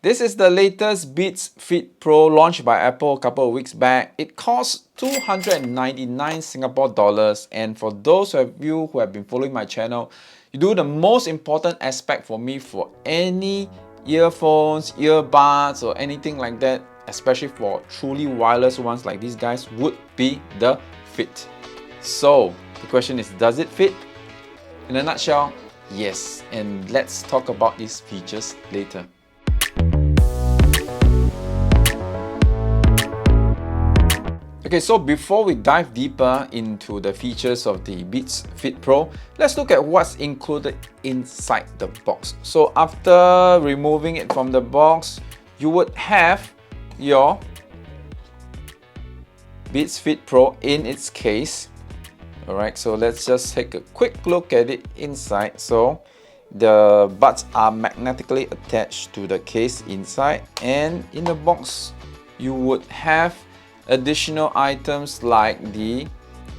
This is the latest Beats Fit Pro launched by Apple a couple of weeks back. It costs 299 Singapore dollars, and for those of you who have been following my channel, you do the most important aspect for me for any earphones, earbuds or anything like that, especially for truly wireless ones like these guys, would be the fit. So the question is, does it fit? In a nutshell, yes, and let's talk about these features later. Okay, so before we dive deeper into the features of the Beats Fit Pro, let's look at what's included inside the box. So after removing it from the box, you would have your Beats Fit Pro in its case. Alright, so let's just take a quick look at it inside. So the buds are magnetically attached to the case inside, and in the box you would have additional items like the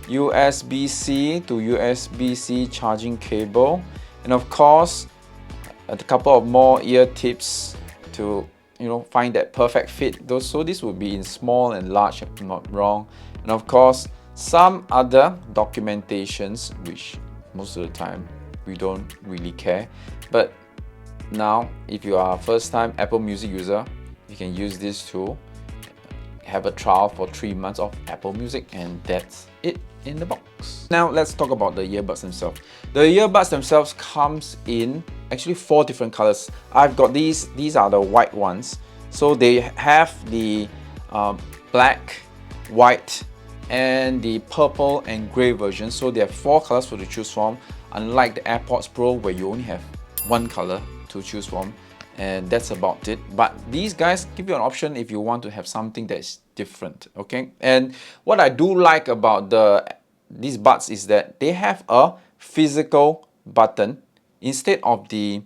USB-C to USB-C charging cable, and of course a couple of more ear tips to find that perfect fit. So this would be in small and large if I'm not wrong, and of course some other documentations which most of the time we don't really care, but now if you are a first time Apple Music user, you can use this to have a trial for 3 months of Apple Music, and that's it in the box. Now let's talk about the earbuds themselves. The earbuds themselves comes in actually 4 different colors. I've got these are the white ones. So they have the black, white, and the purple and grey version. So they have 4 colors for to choose from, unlike the AirPods Pro where you only have 1 color to choose from, and that's about it. But these guys give you an option if you want to have something that's different. Okay, and what I do like about these buds is that they have a physical button instead of the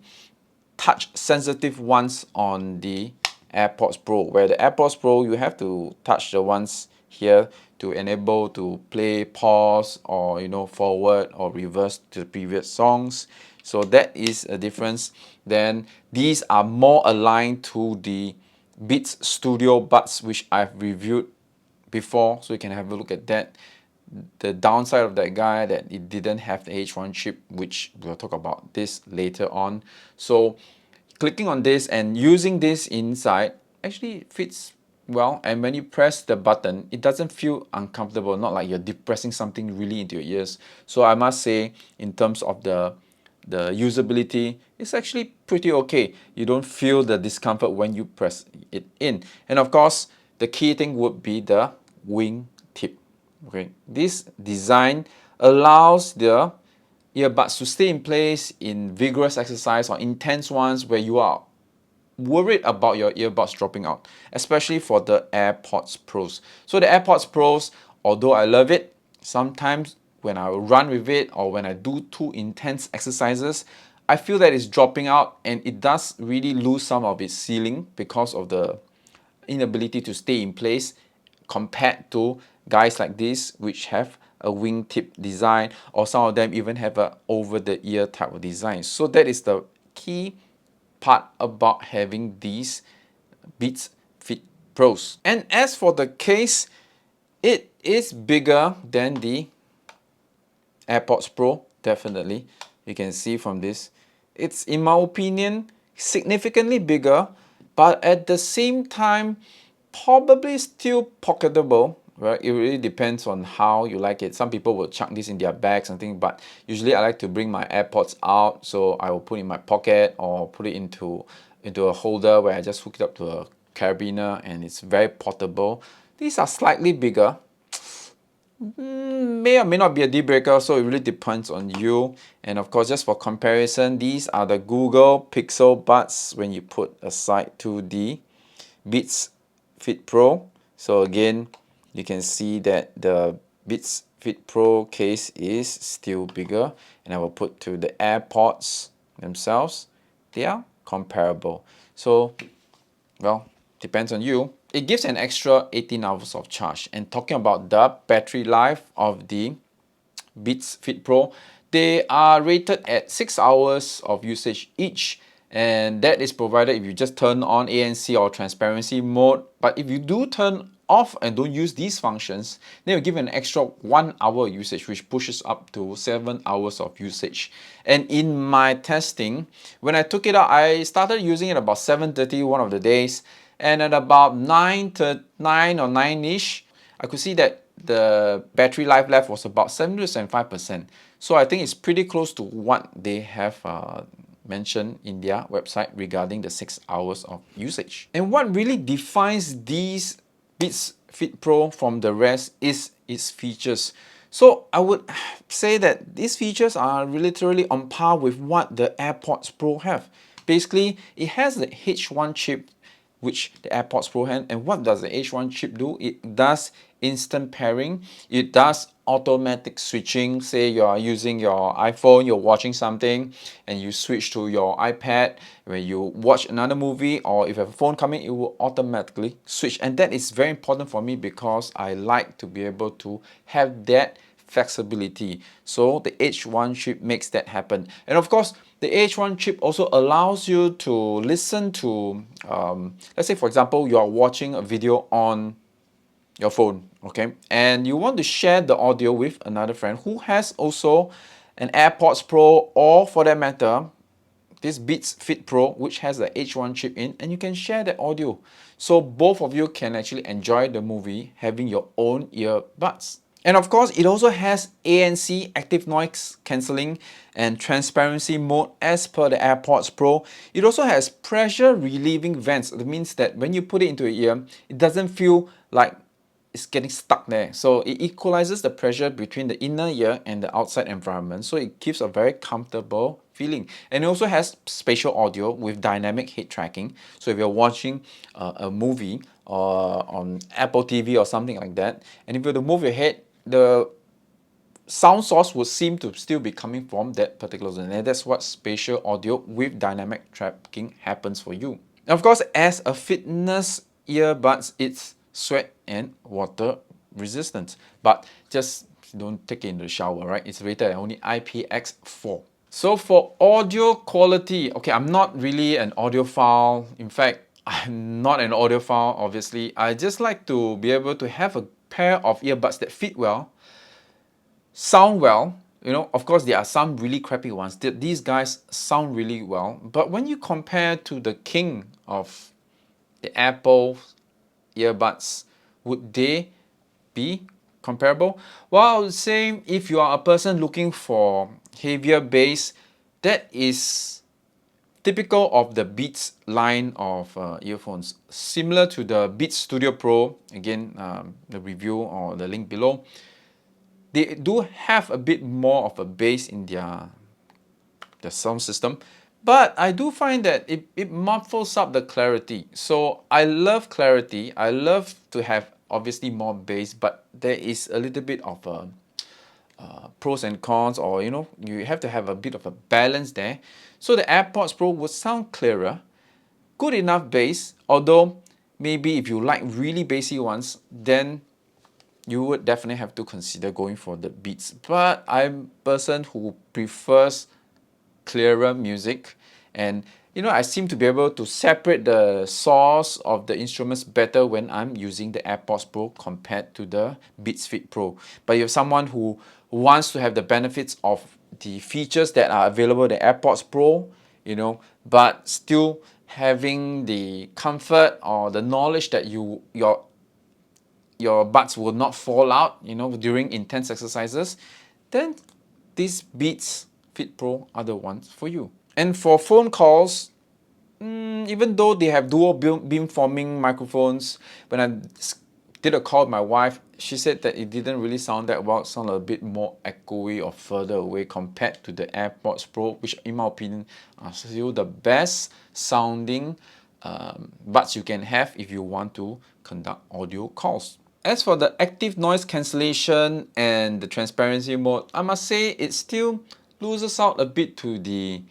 touch sensitive ones on the AirPods Pro, where the AirPods Pro you have to touch the ones here to enable to play, pause, or forward or reverse to the previous songs. So that is a difference. Then these are more aligned to the Beats Studio buds, which I've reviewed before, so you can have a look at that. The downside of that guy that it didn't have the H1 chip, which we'll talk about this later on. So clicking on this and using this inside actually fits well, and when you press the button, it doesn't feel uncomfortable, not like you're depressing something really into your ears. So I must say, in terms of the usability, it's actually pretty okay. You don't feel the discomfort when you press it in. And of course, the key thing would be the wing tip. Okay, this design allows the earbuds to stay in place in vigorous exercise or intense ones where you are worried about your earbuds dropping out, especially for the AirPods Pros. So the AirPods Pros, although I love it, sometimes when I run with it or when I do too intense exercises, I feel that it's dropping out, and it does really lose some of its ceiling because of the inability to stay in place compared to guys like this which have a wingtip design, or some of them even have a over the ear type of design. So that is the key part about having these Beats Fit Pros. And as for the case, it is bigger than the AirPods Pro, definitely. You can see from this. It's, in my opinion, significantly bigger, but at the same time, probably still pocketable. Right? It really depends on how you like it. Some people will chuck this in their bag, something, but usually I like to bring my AirPods out, so I will put it in my pocket or put it into a holder where I just hook it up to a carabiner, and it's very portable. These are slightly bigger. May or may not be a deal breaker, so it really depends on you. And of course, just for comparison, these are the Google Pixel Buds when you put aside to the Beats Fit Pro. So again, you can see that the Beats Fit Pro case is still bigger, and I will put to the AirPods themselves. They are comparable. So, well, depends on you. It gives an extra 18 hours of charge. And talking about the battery life of the Beats Fit Pro, they are rated at 6 hours of usage each, and that is provided if you just turn on ANC or transparency mode. But if you do turn off and don't use these functions, then you'll give an extra 1 hour usage, which pushes up to 7 hours of usage. And in my testing, when I took it out, I started using it about 7:30 one of the days, and at about 9 to 9 or 9ish, I could see that the battery life left was about 70 to 75%. So I think it's pretty close to what they have mentioned in their website regarding the 6 hours of usage. And what really defines these Beats Fit Pro from the rest is its features. So I would say that these features are literally on par with what the AirPods Pro have. Basically, it has the H1 chip, which the AirPods Pro has. And what does the H1 chip do? It does instant pairing. It does automatic switching. Say you are using your iPhone, you're watching something, and you switch to your iPad. When you watch another movie, or if you have a phone coming, it will automatically switch. And that is very important for me because I like to be able to have that flexibility. So the H1 chip makes that happen. And of course, the H1 chip also allows you to listen to, let's say for example, you are watching a video on your phone, okay, and you want to share the audio with another friend who has also an AirPods Pro, or for that matter, this Beats Fit Pro, which has the H1 chip in, and you can share that audio. So both of you can actually enjoy the movie having your own earbuds. And of course, it also has ANC, active noise cancelling, and transparency mode as per the AirPods Pro. It also has pressure relieving vents. That means that when you put it into your ear, it doesn't feel like it's getting stuck there. So it equalizes the pressure between the inner ear and the outside environment. So it gives a very comfortable feeling. And it also has spatial audio with dynamic head tracking. So if you're watching a movie or on Apple TV or something like that, and if you were to move your head, the sound source would seem to still be coming from that particular zone. And that's what spatial audio with dynamic tracking happens for you. And of course, as a fitness earbuds, it's sweat and water resistant, but just don't take it in the shower, right? It's rated at only IPX4. So for audio quality, okay, I'm not really an audiophile. In fact, I'm not an audiophile, obviously. I just like to be able to have a pair of earbuds that fit well, sound well. You know, of course, there are some really crappy ones. These guys sound really well, but when you compare to the king of the Apple earbuds, would they be comparable? Well, I would say if you are a person looking for heavier bass, that is typical of the Beats line of earphones, similar to the Beats Studio Pro. Again, the review or the link below. They do have a bit more of a bass in their sound system, but I do find that it muffles up the clarity. So I love clarity. I love to have obviously more bass, but there is a little bit of a pros and cons, or you know, you have to have a bit of a balance there. So the AirPods Pro would sound clearer, good enough bass, although maybe if you like really bassy ones, then you would definitely have to consider going for the Beats. But I'm a person who prefers clearer music, and you know, I seem to be able to separate the source of the instruments better when I'm using the AirPods Pro compared to the Beats Fit Pro. But if someone who wants to have the benefits of the features that are available in the AirPods Pro, you know, but still having the comfort or the knowledge that your buds will not fall out, you know, during intense exercises, then these Beats Fit Pro are the ones for you. And for phone calls, even though they have dual beamforming microphones, when I did a call with my wife, she said that it didn't really sound that well. It sounded a bit more echoey or further away compared to the AirPods Pro, which in my opinion are still the best sounding buds you can have if you want to conduct audio calls. As for the active noise cancellation and the transparency mode, I must say it still loses out a bit to the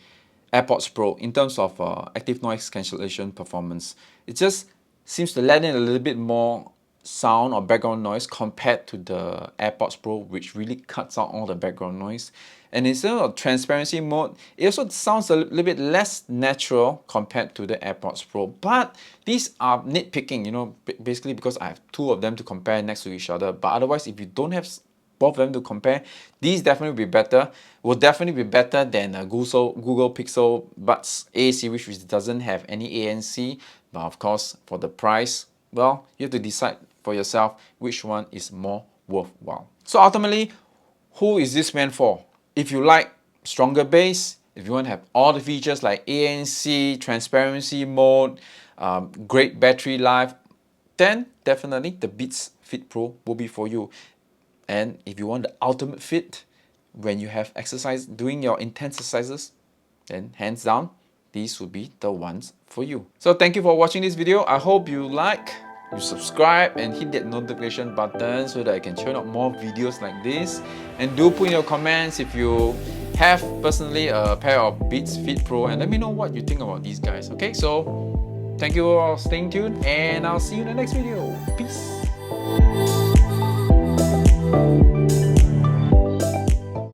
AirPods Pro in terms of active noise cancellation performance. It just seems to let in a little bit more sound or background noise compared to the AirPods Pro, which really cuts out all the background noise. And instead of transparency mode, it also sounds a little bit less natural compared to the AirPods Pro. But these are nitpicking, you know, basically because I have two of them to compare next to each other. But otherwise, if you don't have both of them to compare, these definitely will be better. Will definitely be better than a Google Pixel Buds A series, which doesn't have any ANC. But of course, for the price, well, you have to decide for yourself which one is more worthwhile. So ultimately, who is this meant for? If you like stronger bass, if you want to have all the features like ANC, transparency mode, great battery life, then definitely the Beats Fit Pro will be for you. And if you want the ultimate fit when you have exercise, doing your intense exercises, then hands down, these will be the ones for you. So thank you for watching this video. I hope you like, you subscribe and hit that notification button so that I can churn out more videos like this. And do put in your comments if you have personally a pair of Beats Fit Pro, and let me know what you think about these guys. Okay, so thank you for staying tuned and I'll see you in the next video. Peace.